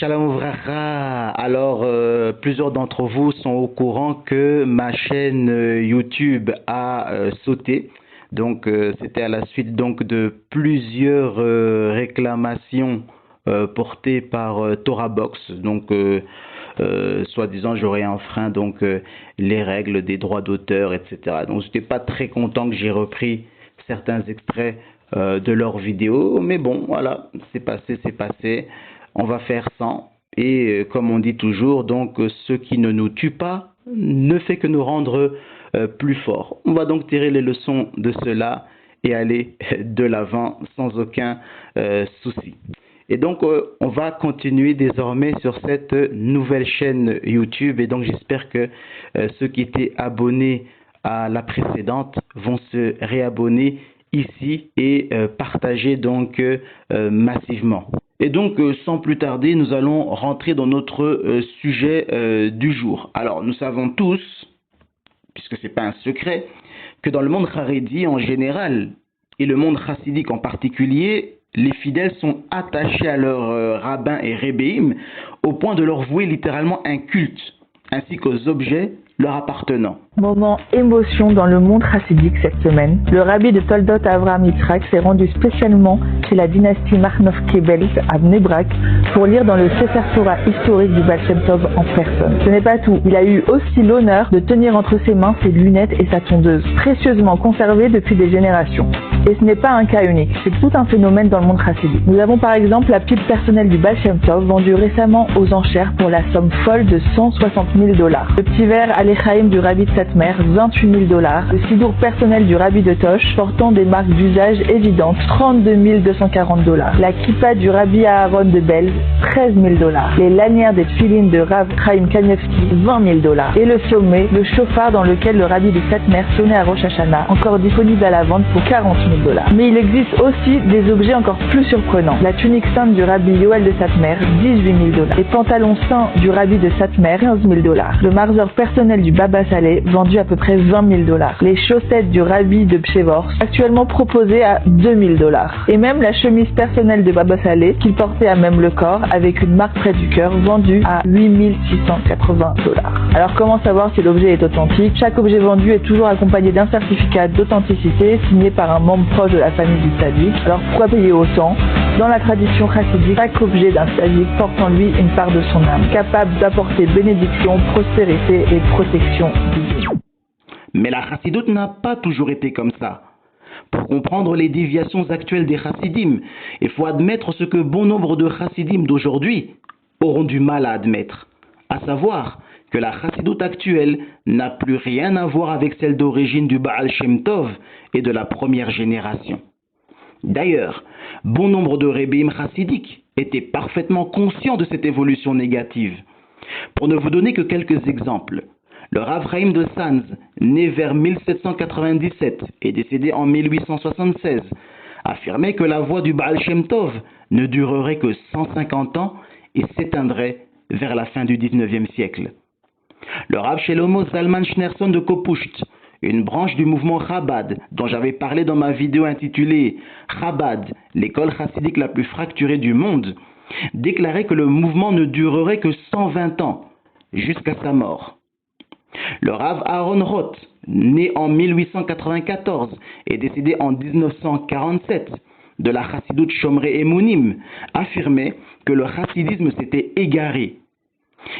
Shalom Vracha. Alors, plusieurs d'entre vous sont au courant que ma chaîne YouTube a sauté. Donc, c'était à la suite donc de plusieurs réclamations portées par Torah Box. Donc, soi-disant, j'aurais enfreint donc les règles des droits d'auteur, etc. Donc, j'étais pas très content que j'ai repris certains extraits de leurs vidéos, mais bon, voilà, c'est passé, c'est passé. On va faire sans. Et comme on dit toujours, donc ce qui ne nous tue pas ne fait que nous rendre plus forts. On va donc tirer les leçons de cela et aller de l'avant sans aucun souci. Et donc on va continuer désormais sur cette nouvelle chaîne YouTube. Et donc j'espère que ceux qui étaient abonnés à la précédente vont se réabonner ici et partager donc massivement. Et donc, sans plus tarder, nous allons rentrer dans notre sujet du jour. Alors, nous savons tous, puisque ce n'est pas un secret, que dans le monde haredi en général, et le monde chassidique en particulier, les fidèles sont attachés à leurs rabbins et rébéim, au point de leur vouer littéralement un culte, ainsi qu'aux objets leur appartenant. Moment émotion dans le monde chassidique cette semaine. Le rabbi de Toldot Avraham Yitzhak s'est rendu spécialement chez la dynastie Marnov-Kebel à Bnei Brak pour lire dans le Sefer Torah historique du Baal Shem Tov en personne. Ce n'est pas tout, il a eu aussi l'honneur de tenir entre ses mains ses lunettes et sa tondeuse, précieusement conservées depuis des générations. Et ce n'est pas un cas unique, c'est tout un phénomène dans le monde chassidique. Nous avons par exemple la pipe personnelle du Baal Shem Tov vendue récemment aux enchères pour la somme folle de $160 000. Le petit verre Alechaim du rabbi de Satmer, $28 000. Le sidour personnel du rabbi de Tosh, portant des marques d'usage évidentes, $32 240. La kippa du rabbi Aaron de Belz, $13 000. Les lanières des tfilines de Rav Chaim Kanievski, $20 000. Et le sommet, le chauffard dans lequel le rabbi de Satmer sonnait à Rosh Hashanah, encore disponible à la vente pour $40 000. Mais il existe aussi des objets encore plus surprenants. La tunique sainte du rabbi Yoel de Satmer, $18 000. Les pantalons saints du rabbi de Satmer, $15 000. Le marzeur personnel du Baba Saleh, vendu à peu près $20 000. Les chaussettes du rabbi de Pshevor, actuellement proposées à $2 000. Et même la chemise personnelle de Baba Saleh, qu'il portait à même le corps, avec une marque près du cœur, vendue à $8 680. Alors comment savoir si l'objet est authentique? Chaque objet vendu est toujours accompagné d'un certificat d'authenticité signé par un membre proche de la famille du tzaddik. Alors pourquoi payer autant? Dans la tradition chassidique, chaque objet d'un tzaddik porte en lui une part de son âme, capable d'apporter bénédiction, prospérité et protection divine. Mais la chassidoute n'a pas toujours été comme ça. Pour comprendre les déviations actuelles des chassidim, il faut admettre ce que bon nombre de chassidim d'aujourd'hui auront du mal à admettre, à savoir que la chassidoute actuelle n'a plus rien à voir avec celle d'origine du Baal Shem Tov et de la première génération. D'ailleurs, bon nombre de rébéim chassidiques étaient parfaitement conscients de cette évolution négative. Pour ne vous donner que quelques exemples, le Rav Chaim de Sanz, né vers 1797 et décédé en 1876, affirmait que la voix du Baal Shem Tov ne durerait que 150 ans et s'éteindrait vers la fin du 19e siècle. Le Rav Shelomo Zalman Schneerson de Kopusht, une branche du mouvement Chabad, dont j'avais parlé dans ma vidéo intitulée Chabad, l'école chassidique la plus fracturée du monde, déclarait que le mouvement ne durerait que 120 ans, jusqu'à sa mort. Le Rav Aaron Roth, né en 1894 et décédé en 1947, de la chassidoute Shomrei Emunim, affirmait que le chassidisme s'était égaré.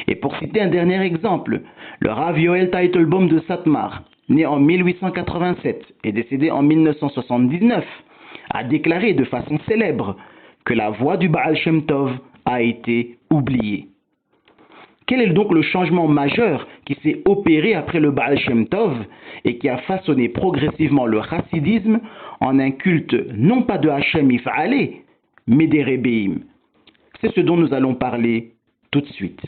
Et pour citer un dernier exemple, le Rav Yoel Teitelbaum de Satmar, né en 1887 et décédé en 1979, a déclaré de façon célèbre que la voix du Baal Shem Tov a été oubliée. Quel est donc le changement majeur qui s'est opéré après le Baal Shem Tov et qui a façonné progressivement le chassidisme en un culte non pas de Hashem Yif'aleh, mais des rébéim? C'est ce dont nous allons parler tout de suite.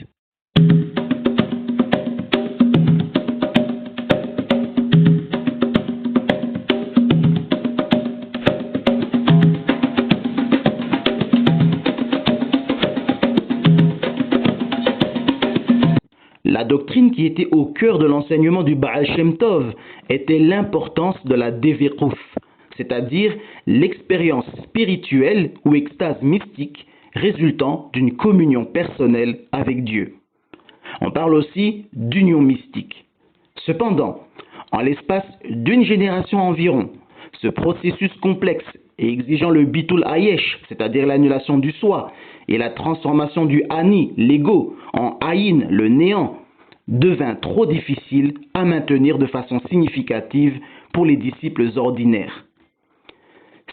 La doctrine qui était au cœur de l'enseignement du Baal Shem Tov était l'importance de la Deverouf, c'est-à-dire l'expérience spirituelle ou extase mystique résultant d'une communion personnelle avec Dieu. On parle aussi d'union mystique. Cependant, en l'espace d'une génération environ, ce processus complexe et exigeant le bitul ayesh, c'est-à-dire l'annulation du soi, et la transformation du ani, l'ego, en aïn, le néant, devint trop difficile à maintenir de façon significative pour les disciples ordinaires.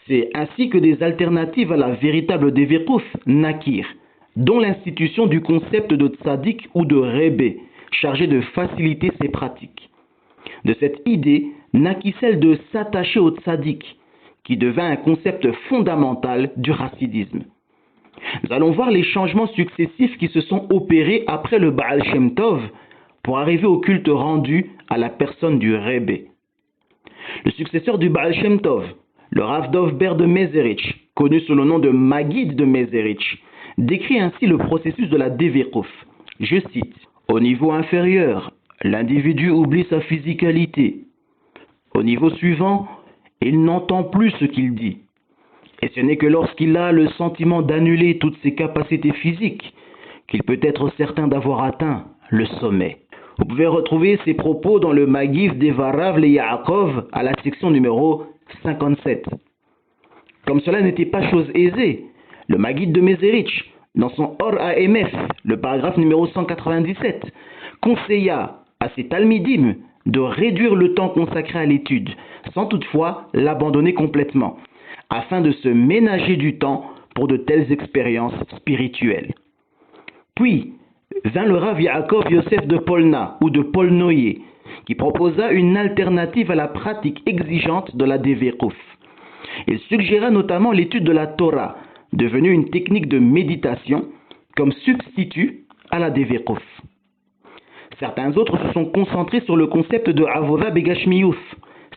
C'est ainsi que des alternatives à la véritable Devekouf naquirent, dont l'institution du concept de tzaddik ou de rébé, chargé de faciliter ses pratiques. De cette idée naquit celle de s'attacher au tzaddik, qui devint un concept fondamental du chassidisme. Nous allons voir les changements successifs qui se sont opérés après le Baal Shem Tov pour arriver au culte rendu à la personne du rébé. Le successeur du Baal Shem Tov, le Rav Dov Ber de Mezerich, connu sous le nom de Maguid de Mezerich, décrit ainsi le processus de la Devekouf. Je cite, « Au niveau inférieur, l'individu oublie sa physicalité. Au niveau suivant, il n'entend plus ce qu'il dit. Et ce n'est que lorsqu'il a le sentiment d'annuler toutes ses capacités physiques qu'il peut être certain d'avoir atteint le sommet. » Vous pouvez retrouver ces propos dans le Magif d'Evarav le Yaakov à la section numéro 57. Comme cela n'était pas chose aisée, le Maguid de Mezerich, dans son Or AMF, le paragraphe numéro 197, conseilla à ses talmidim de réduire le temps consacré à l'étude, sans toutefois l'abandonner complètement, afin de se ménager du temps pour de telles expériences spirituelles. Puis vint le Rav Yaakov Yosef de Polna ou de Polnoye, qui proposa une alternative à la pratique exigeante de la Devekouf. Il suggéra notamment l'étude de la Torah, devenue une technique de méditation, comme substitut à la Devekouf. Certains autres se sont concentrés sur le concept de Avoda Begashmiyus,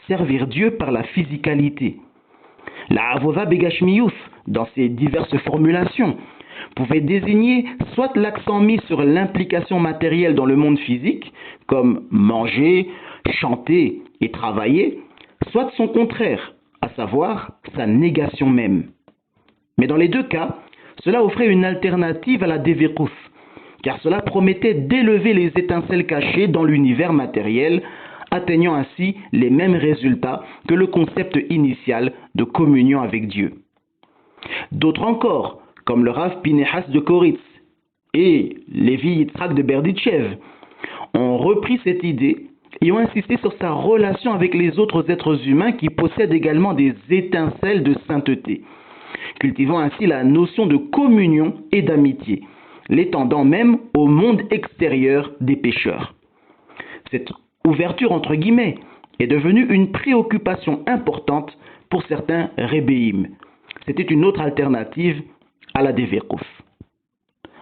servir Dieu par la physicalité. La Avoda Begashmiyus, dans ses diverses formulations, pouvait désigner soit l'accent mis sur l'implication matérielle dans le monde physique, comme manger, chanter et travailler, soit son contraire, à savoir sa négation même. Mais dans les deux cas, cela offrait une alternative à la Devekouf, car cela promettait d'élever les étincelles cachées dans l'univers matériel, atteignant ainsi les mêmes résultats que le concept initial de communion avec Dieu. D'autres encore, comme le Rav Pinehas de Koritz et Lévi Yitzhak de Berditchev, ont repris cette idée et ont insisté sur sa relation avec les autres êtres humains qui possèdent également des étincelles de sainteté, cultivant ainsi la notion de communion et d'amitié, l'étendant même au monde extérieur des pécheurs. Cette ouverture entre guillemets est devenue une préoccupation importante pour certains rébéim. C'était une autre alternative à la Devekouf.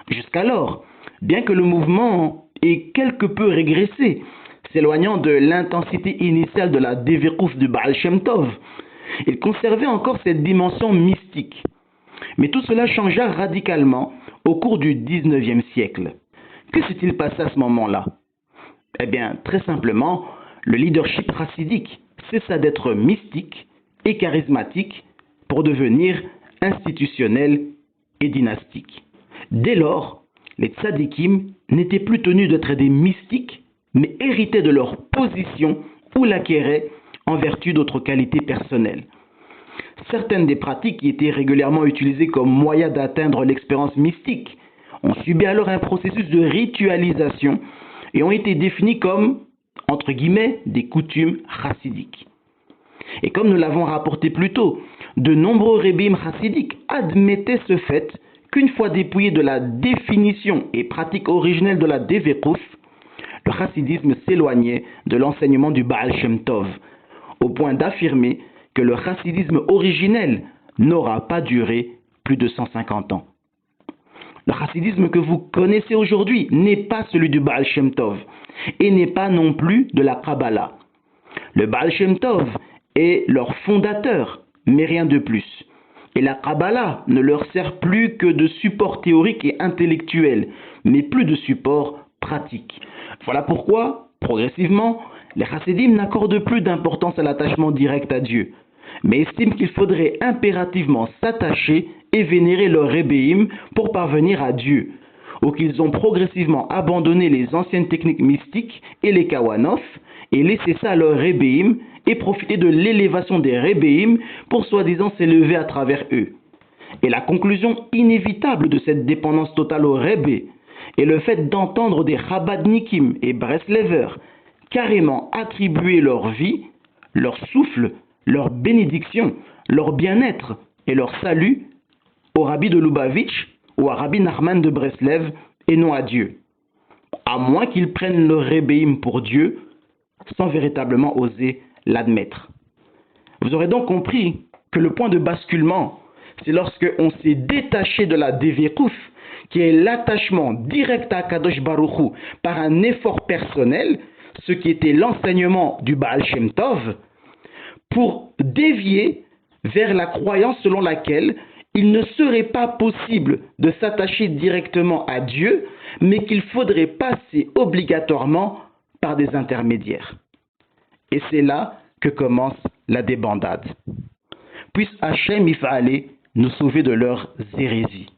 Jusqu'alors, bien que le mouvement ait quelque peu régressé, s'éloignant de l'intensité initiale de la Devekouf du Baal Shem Tov, il conservait encore cette dimension mystique. Mais tout cela changea radicalement au cours du XIXe siècle. Que s'est-il passé à ce moment-là? Eh bien, très simplement, le leadership chassidique cessa d'être mystique et charismatique pour devenir institutionnel et dynastique. Dès lors, les tzadikim n'étaient plus tenus d'être des mystiques, mais héritaient de leur position ou l'acquéraient en vertu d'autres qualités personnelles. Certaines des pratiques qui étaient régulièrement utilisées comme moyen d'atteindre l'expérience mystique ont subi alors un processus de ritualisation et ont été définies comme, entre guillemets, des coutumes chassidiques. Et comme nous l'avons rapporté plus tôt, de nombreux rébim chassidiques admettaient ce fait qu'une fois dépouillé de la définition et pratique originelle de la Devekouf, le chassidisme s'éloignait de l'enseignement du Baal Shem Tov, au point d'affirmer que le chassidisme originel n'aura pas duré plus de 150 ans. Le chassidisme que vous connaissez aujourd'hui n'est pas celui du Baal Shem Tov et n'est pas non plus de la Kabbalah. Le Baal Shem Tov est leur fondateur, mais rien de plus. Et la Kabbalah ne leur sert plus que de support théorique et intellectuel, mais plus de support pratique. Voilà pourquoi, progressivement, les chassidim n'accordent plus d'importance à l'attachement direct à Dieu, mais estiment qu'il faudrait impérativement s'attacher et vénérer leur Rébéim pour parvenir à Dieu, ou qu'ils ont progressivement abandonné les anciennes techniques mystiques et les Kawanov, et laissé ça à leur Rébéim et profiter de l'élévation des Rébéim pour soi-disant s'élever à travers eux. Et la conclusion inévitable de cette dépendance totale au Rébé est le fait d'entendre des Chabadnikim et Breslevers carrément attribuer leur vie, leur souffle, leur bénédiction, leur bien-être et leur salut au Rabbi de Lubavitch ou à Rabbi Nachman de Breslev et non à Dieu, à moins qu'ils prennent le Rébéim pour Dieu sans véritablement oser l'admettre. Vous aurez donc compris que le point de basculement, c'est lorsque on s'est détaché de la Devirus, qui est l'attachement direct à Kadosh Baruch Hu par un effort personnel, ce qui était l'enseignement du Baal Shem Tov, pour dévier vers la croyance selon laquelle il ne serait pas possible de s'attacher directement à Dieu, mais qu'il faudrait passer obligatoirement par des intermédiaires. Et c'est là que commence la débandade. Puisse Hachem Yifa'ale nous sauver de leurs hérésies.